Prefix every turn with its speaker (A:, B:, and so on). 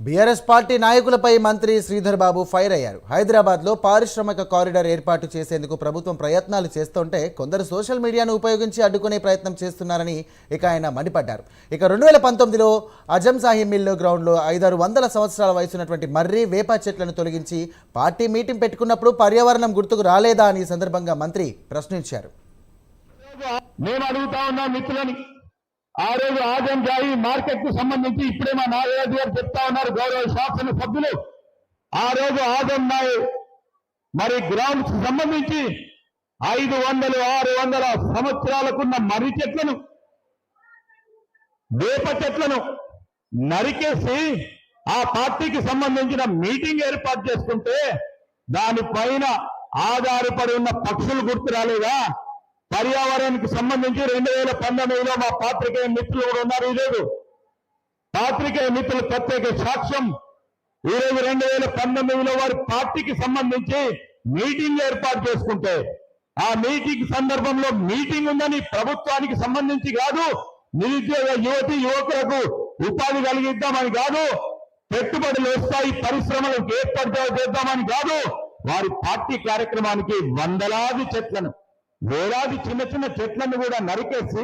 A: BRS party నాయకులపై మంత్రి Sridhar Babu fire అయ్యారు. హైదరాబాద్లో పారిశ్రామిక కారిడార్ ఏర్పాటు చేసేందుకు ప్రభుత్వం ప్రయత్నాలు చేస్తుంటే కొందరు సోషల్ మీడియాను ఉపయోగించి అడ్డుకునే ప్రయత్నం చేస్తున్నారని ఆయన మండిపడ్డారు. 2019లో అజంసాహి మిల్ గ్రౌండ్లో 500 సంవత్సరాల వయసున్నటువంటి మర్రి వేప చెట్లను తొలగించి పార్టీ మీటింగ్ పెట్టుకున్నప్పుడు పర్యావరణం గుర్తుకు రాలేదా అని సందర్భంగా మంత్రి ప్రశ్నించారు.
B: ఆ రోజు ఆజంజాయి మార్కెట్ కు సంబంధించి ఇప్పుడే మా నాగరాజు గారు చెప్తా ఉన్నారు, గౌరవ శాసన సభ్యులు. ఆ రోజు ఆజంజాయి మరి గ్రౌండ్ కు సంబంధించి 500-600 సంవత్సరాలకున్న మర్రి చెట్లను, వేప చెట్లను నరికేసి ఆ పార్టీకి సంబంధించిన మీటింగ్ ఏర్పాటు చేసుకుంటే దానిపైన ఆధారపడి ఉన్న పక్షులు గుర్తు రాలేదా? పర్యావరణానికి సంబంధించి 2019లో మా పాత్రికేయ మిత్రులు కూడా ఉన్నారు. ఈరోజు పాత్రికేయ మిత్రులు ప్రత్యేక సాక్ష్యం. ఈరోజు 2019లో వారి పార్టీకి సంబంధించి మీటింగ్ ఏర్పాటు చేసుకుంటే ఆ మీటింగ్ సందర్భంలో మీటింగ్ ఉందని ప్రభుత్వానికి సంబంధించి కాదు, నిరుద్యోగ యువకులకు ఉపాధి కలిగిద్దామని కాదు, పెట్టుబడులు వస్తాయి పరిశ్రమలకు ఏర్పాటు చేద్దామని కాదు, వారి పార్టీ కార్యక్రమానికి వందలాది చెట్లను, వేలాది చిన్న చిన్న చెట్లను కూడా నరికేసి